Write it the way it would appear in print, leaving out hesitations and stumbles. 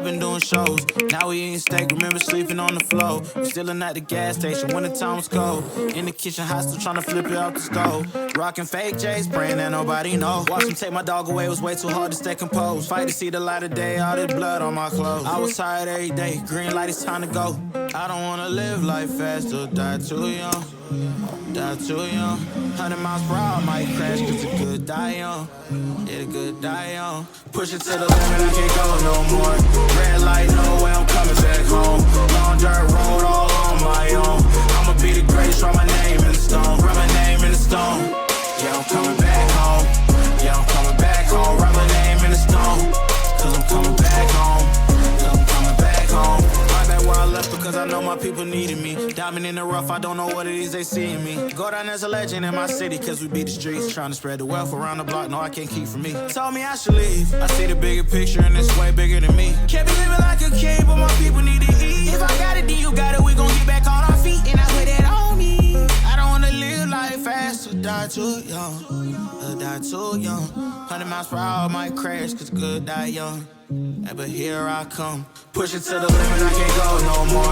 been doing shows. Now we eating steak, remember sleeping on the floor. We stealing at the gas station when the time was cold. In the kitchen, hot still trying to flip it off the stove. Rocking fake J's, praying that nobody know. Watch him take my dog away, it was way too hard to stay composed. Fight to see the light of day, all this blood on my clothes. I was tired every day, green light, it's time to go. I don't wanna live life fast or die too young. Die too young. 100 miles per hour, might crash, cause the good die young. Yeah, the good die young. Push it to the limit, I can't go no more. Red light, no way, I'm coming back home. Long dirt road, all on my own. I'ma be the greatest, write my name in the stone. Write my name in the stone. Yeah, I'm coming back home. Yeah, I'm coming back home. Write my name in the stone. Cause I'm coming back home. Cause I'm coming back home. Right back where I left because I know my people needed me. Diamond in the rough, I don't know what it is they see in me. Go down as a legend in my city cause we beat the streets. Trying to spread the wealth around the block, no I can't keep from me. Told me I should leave. I see the bigger picture and it's way bigger than me. Can't be living like a king, but my people need to eat. If I got it, then you got it, we gon' get back on our feet. And I put that on me. I don't wanna live life fast or die too young. Or die too young. 100 miles per hour might crash cause good die young. Yeah, but here I come. Push it to the limit, I can't go no more.